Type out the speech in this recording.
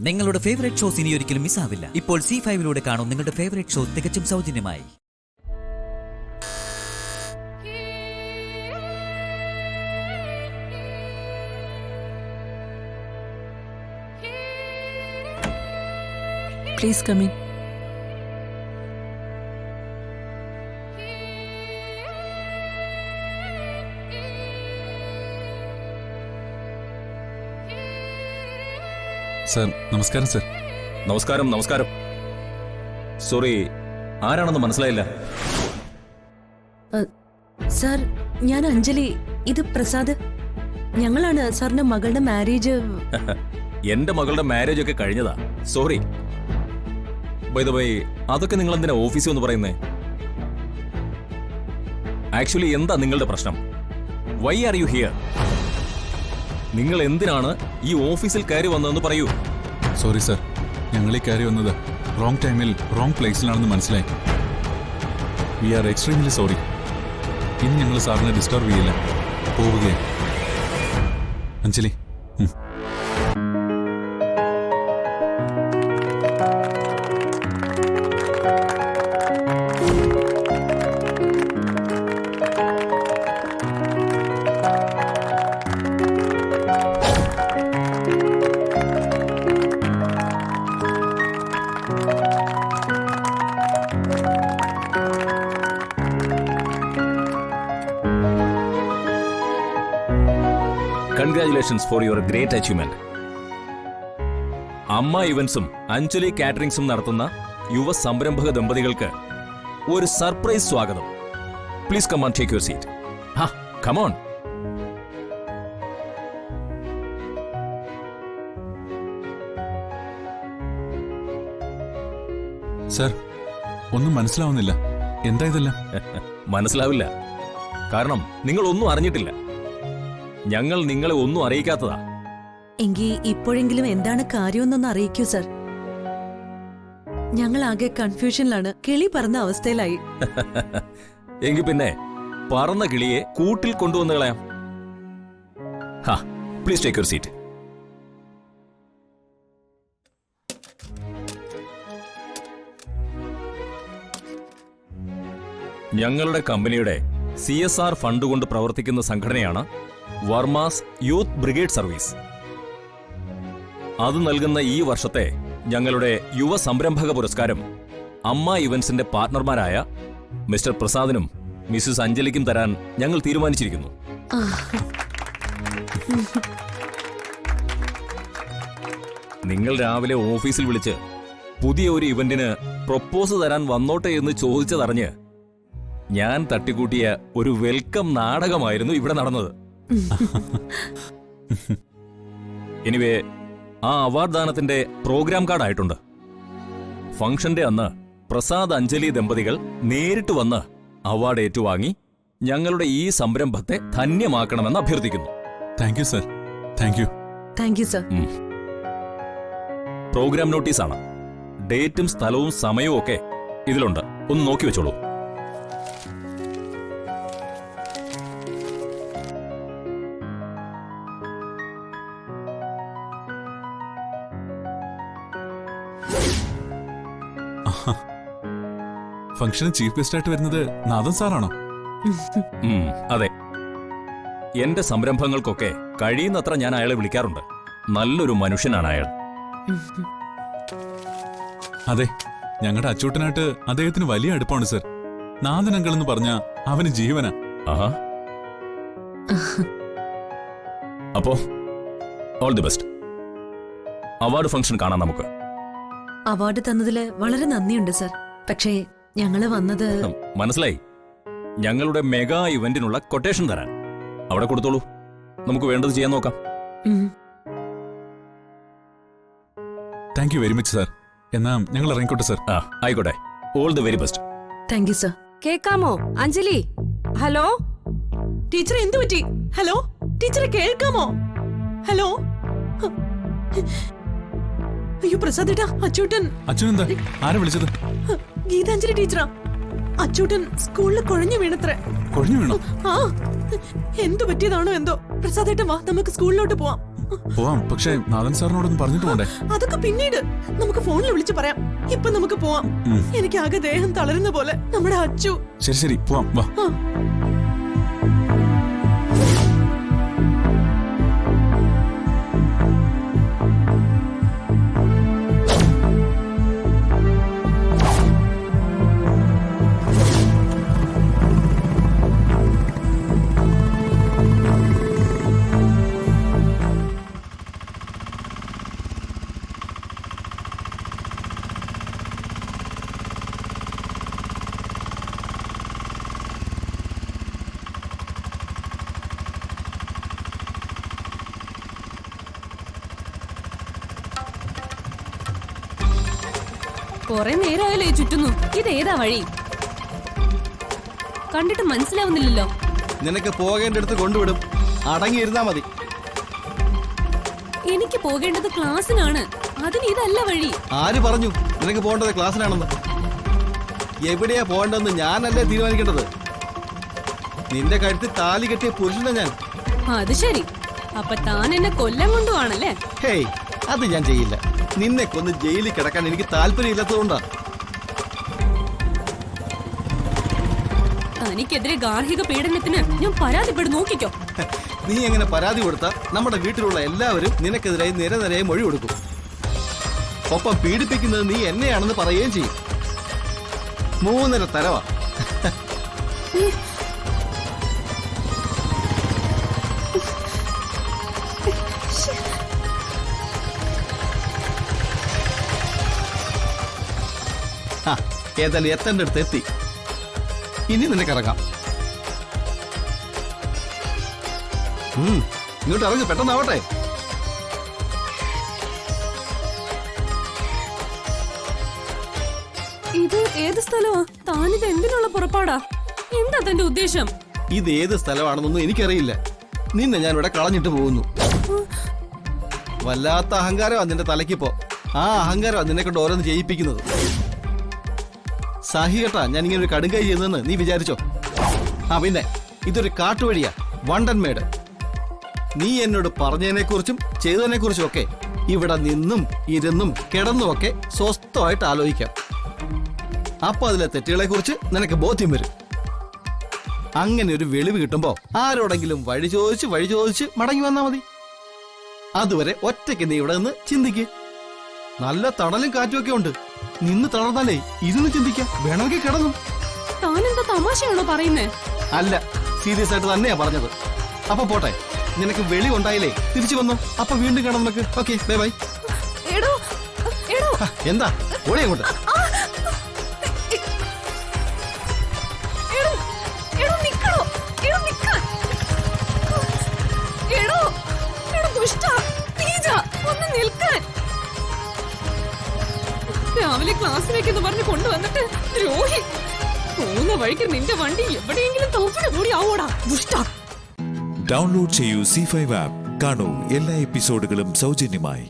നിങ്ങളുടെ favourite shows ഇനി ഒരിക്കലും മിസ്സാവില്ല. ഇപ്പോൾ C5-ലൂടെ കാണും നിങ്ങളുടെ ഫേവറേറ്റ് ഷോ തികച്ചും സൗജന്യമായി. Please come in. സർ നമസ്കാരം. സർ നമസ്കാരം. നമസ്കാരം. സോറി, ആരാണെന്ന് മനസ്സിലായില്ല. സർ, ഞാൻ അഞ്ജലി. ഇത് പ്രസാദ്. ഞങ്ങളാണ് സാറിന്റെ മകളുടെ മാരേജ്. എന്റെ മകളുടെ മാരേജ് ഒക്കെ കഴിഞ്ഞതാ. സോറി. ബൈ ദ വേ, അതൊക്കെ നിങ്ങൾ എന്തിനാ ഓഫീസിൽ എന്ന് പറയുന്നേ? ആക്ച്വലി എന്താ നിങ്ങളുടെ പ്രശ്നം? Why are you here? നിങ്ങൾ എന്തിനാണ് ഈ ഓഫീസിൽ കയറി വന്നതെന്ന് പറയൂ. സോറി സർ, ഞങ്ങൾ ഈ കയറി വന്നത് റോങ് ടൈമിൽ റോങ് പ്ലേസിലാണെന്ന് മനസ്സിലായി. We are extremely sorry. ഇനി ഞങ്ങൾ സാറിനെ ഡിസ്റ്റർബ് ചെയ്യില്ല. പോവുകയാണ്. Anjali. Congratulations for your great achievement. അമ്മ ഇവന്റ്സും അഞ്ജലി കാറ്ററിംഗ്സും നടത്തുന്ന യുവ സംരംഭക ദമ്പതികൾക്ക് ഒരു സർപ്രൈസ് സ്വാഗതം. Please come on, take your seat. Come on. Sir, ഒന്നും മനസ്സിലാവുന്നില്ല. എന്താ ഇതെല്ലാം? മനസ്സിലാവില്ല, കാരണം നിങ്ങൾ ഒന്നും അറിഞ്ഞിട്ടില്ല. ഞങ്ങൾ നിങ്ങളെ ഒന്നും അറിയിക്കാത്തതാ. എങ്കിൽ ഇപ്പോഴെങ്കിലും എന്താണ് കാര്യമെന്നൊന്ന് അറിയിക്കൂ സർ. ഞങ്ങൾ ആകെ കൺഫ്യൂഷനിലാണ്. കിളി പറന്ന അവസ്ഥയിലായി. എങ്കിൽ പിന്നെ പറന്ന കിളിയെ കൂട്ടിൽ കൊണ്ടുവന്ന് കളയാം. Please take your seat. ഞങ്ങളുടെ കമ്പനിയുടെ CSR ഫണ്ട് കൊണ്ട് പ്രവർത്തിക്കുന്ന സംഘടനയാണ് വർമാസ് യൂത്ത് ബ്രിഗേഡ് സർവീസ്. അത് നൽകുന്ന ഈ വർഷത്തെ ഞങ്ങളുടെ യുവ സംരംഭക പുരസ്കാരം അമ്മ ഇവന്റ്സിന്റെ പാർട്ണർമാരായ മിസ്റ്റർ പ്രസാദിനും മിസ്സിസ് അഞ്ജലിക്കും തരാൻ ഞങ്ങൾ തീരുമാനിച്ചിരിക്കുന്നു. നിങ്ങൾ രാവിലെ ഓഫീസിൽ വിളിച്ച് പുതിയ ഒരു ഇവന്റിന് പ്രൊപ്പോസ് തരാൻ വന്നോട്ടെ എന്ന് ചോദിച്ചതറിഞ്ഞ് ഞാൻ തട്ടിക്കൂട്ടിയ ഒരു വെൽക്കം നാടകമായിരുന്നു ഇവിടെ നടന്നത്. എനിവേ, ആ അവാർഡ് ദാനത്തിന്റെ പ്രോഗ്രാം കാർഡ് ആയിട്ടുണ്ട്. ഫംഗ്ഷന്റെ അന്ന് പ്രസാദ് അഞ്ജലി ദമ്പതികൾ നേരിട്ട് വന്ന് അവാർഡ് ഏറ്റുവാങ്ങി ഞങ്ങളുടെ ഈ സംരംഭത്തെ ധന്യമാക്കണമെന്ന് അഭ്യർത്ഥിക്കുന്നു. Thank you sir. Thank you. Thank you sir. Programme നോട്ടീസാണ്. ഡേറ്റും സ്ഥലവും സമയവും ഒക്കെ ഇതിലുണ്ട്. ഒന്ന് നോക്കി വെച്ചോളൂ. ഫംഗ്ഷന് ചീഫ് ഗസ്റ്റ് ആയിട്ട് വരുന്നത് നാഥൻ സാറാണോ? അതെ. എന്റെ സംരംഭങ്ങൾക്കൊക്കെ കഴിയുന്നത്ര ഞാൻ അയാളെ വിളിക്കാറുണ്ട്. നല്ലൊരു മനുഷ്യനാണ് അയാൾ. അതെ, ഞങ്ങളുടെ അച്ചൂട്ടനായിട്ട് അദ്ദേഹത്തിന് വലിയ അടുപ്പമാണ് സർ. നാഥൻ അങ്കിൾ എന്ന് പറഞ്ഞ അവന് ജീവനാ. അപ്പോ all the best. Award function കാണാം നമുക്ക്. അവാർഡ് തന്നതില് വളരെ നന്ദിയുണ്ട് സർ. പക്ഷേ ഞങ്ങള് വന്നത്... മനസ്സിലായി. ഞങ്ങളുടെ മെഗാ ഇവന്റിനുള്ള കൊട്ടേഷൻ തരാൻ. അവിടെ കൊടുത്തോളൂ. നമുക്ക് വേണ്ടത് ചെയ്യാൻ നോക്കാം. Thank you very much sir. എന്നാ ഞങ്ങൾ ഇറങ്ങിക്കോട്ടെ സർ. ആയിക്കോട്ടെ. All the very best. Thank you sir. കേൾക്കാമോ അഞ്ജലി? ഹലോ ടീച്ചർ, എന്തു പറ്റി? ഹലോ ടീച്ചറെ, കേൾക്കാമോ? ഹലോ. അയ്യോ പ്രസാദ് ഏട്ടാ, അച്ചൂട്ടൻ. അച്ഛൻ എന്താ? ആരെ വിളിച്ചത്? ഗീതാഞ്ജലി ടീച്ചറാ. അച്ചൂട്ടൻ സ്കൂളിൽ കുഴഞ്ഞു വീണത്രേ. കുഴഞ്ഞു വീണോ? എന്തു പറ്റിയതാണോ എന്തോ. പ്രസാദ് ഏട്ടൻ വാ, നമുക്ക് സ്കൂളിലോട്ട് പോവാം. പോവാം, പക്ഷേ നാഥൻ സാറിനോടൊന്ന് പറഞ്ഞിട്ട് പോണ്ടേ? അതൊക്കെ പിന്നീട് നമുക്ക് ഫോണിൽ വിളിച്ച് പറയാം. ഇപ്പൊ നമുക്ക് പോവാം. എനിക്ക് ആകെ ദേഹം തളരുന്ന പോലെ. നമ്മുടെ അച്ചു. ശരി ശരി, പോവാം, വാ. കൊറേ നേരമായാലേ ചുറ്റുന്നു. ഇതേതാ വഴി? കണ്ടിട്ട് മനസ്സിലാവുന്നില്ലല്ലോ. നിനക്ക് പോകേണ്ടടുത്ത് കൊണ്ടുവിടും, അടങ്ങിയിരുന്നാ മതി. എനിക്ക് പോകേണ്ടത് ക്ലാസ്സിനാണ്, അതിന് ഇതല്ല വഴി. ആര് പറഞ്ഞു നിനക്ക് പോകേണ്ടത് ക്ലാസ്സിനാണെന്ന്? എവിടെയാ പോകേണ്ടതെന്ന് ഞാനല്ലേ തീരുമാനിക്കേണ്ടത്. നിന്റെ കഴുത്തിൽ താലി കെട്ടിയ പുരുഷനാ ഞാൻ. അത് ശരി, അപ്പൊ താൻ എന്നെ കൊല്ലം കൊണ്ടുവാണല്ലേ? ഹേയ്, അത് ഞാൻ ചെയ്യില്ല. നിന്നെ കൊന്ന് ജയിലിൽ കിടക്കാൻ എനിക്ക് താല്പര്യമില്ലാത്തതുകൊണ്ടാ. തനിക്കെതിരെ ഗാർഹിക പീഡനത്തിന് ഞാൻ പരാതിപ്പെടും, നോക്കിക്കോ. നീ എങ്ങനെ പരാതി കൊടുത്താ നമ്മുടെ വീട്ടിലുള്ള എല്ലാവരും നിനക്കെതിരായി നിരനിരയെ മൊഴി കൊടുക്കും. ഒപ്പം പീഡിപ്പിക്കുന്നത് നീ എന്നെയാണെന്ന് പറയുകയും ചെയ്യും. 3.5 തരവാ. ഏതായാലും എത്തേണ്ട അടുത്ത് എത്തി. ഇനി നിനക്ക് ഇറങ്ങാം. ഇങ്ങോട്ട് ഇറങ്ങി, പെട്ടെന്നാവട്ടെ. ഇത് ഏത് സ്ഥലമാ? താനിത് എന്തിനുള്ള പുറപ്പാടാ? എന്താ തന്റെ ഉദ്ദേശം? ഇത് ഏത് സ്ഥലമാണെന്നൊന്നും എനിക്കറിയില്ല. നിന്നെ ഞാൻ ഇവിടെ കളഞ്ഞിട്ട് പോകുന്നു. വല്ലാത്ത അഹങ്കാരമാ നിന്റെ തലയ്ക്കിപ്പോ. ആ അഹങ്കാരമാ നിന്നെ കൊണ്ട് ഓരോന്ന് ചെയ്യിപ്പിക്കുന്നത്. സാഹി കേട്ടാ ഞാൻ ഇങ്ങനെ ഒരു കടുങ്കൈ ചെയ്യുന്നെന്ന് നീ വിചാരിച്ചോ? പിന്നെ ഇതൊരു കാട്ടുവഴിയാ, വണ്ടൻമേട്. നീ എന്നോട് പറഞ്ഞതിനെ കുറിച്ചും ചെയ്തതിനെ കുറിച്ചും ഒക്കെ ഇവിടെ നിന്നും ഇരുന്നും കിടന്നുമൊക്കെ സ്വസ്ഥമായിട്ട് ആലോചിക്കാം. അപ്പൊ അതിലെ തെറ്റുകളെ കുറിച്ച് നിനക്ക് ബോധ്യം വരും. അങ്ങനെ ഒരു വെളിവ് കിട്ടുമ്പോ ആരോടെങ്കിലും വഴി ചോദിച്ച് മടങ്ങി വന്നാ മതി. അതുവരെ ഒറ്റയ്ക്ക് നീ ഇവിടെ നിന്ന് ചിന്തിക്ക്. നല്ല തണലും കാറ്റുമൊക്കെ ഉണ്ട്. നിന്ന് തളർന്നാലേ ഇരുന്ന് ചിന്തിക്കാം, വേണമെങ്കിൽ കിടന്നു. താനെന്താ തമാശയാണോ പറയുന്നേ? അല്ല, സീരിയസ് ആയിട്ട് തന്നെയാ പറഞ്ഞത്. അപ്പൊ പോട്ടെ, നിനക്ക് വെളി ഉണ്ടായില്ലേ, തിരിച്ചു വന്നു. അപ്പൊ വീണ്ടും കാണാം നമുക്ക്. Okay, bye bye. എന്താ ഓടി അങ്ങോട്ട്? രാവിലെ ക്ലാസ്സിലേക്കെന്ന് പറഞ്ഞ് കൊണ്ടുവന്നിട്ട് ദ്രോഹി. പോകുന്ന വഴിക്ക് നിന്റെ വണ്ടി എവിടെയെങ്കിലും തോപ്പിന് കൂടി ആവോടാ ദുഷ്ട. ഡൗൺലോഡ് ചെയ്യൂ C5 ആപ്പ്. കാണൂ എല്ലാ എപ്പിസോഡുകളും സൗജന്യമായി.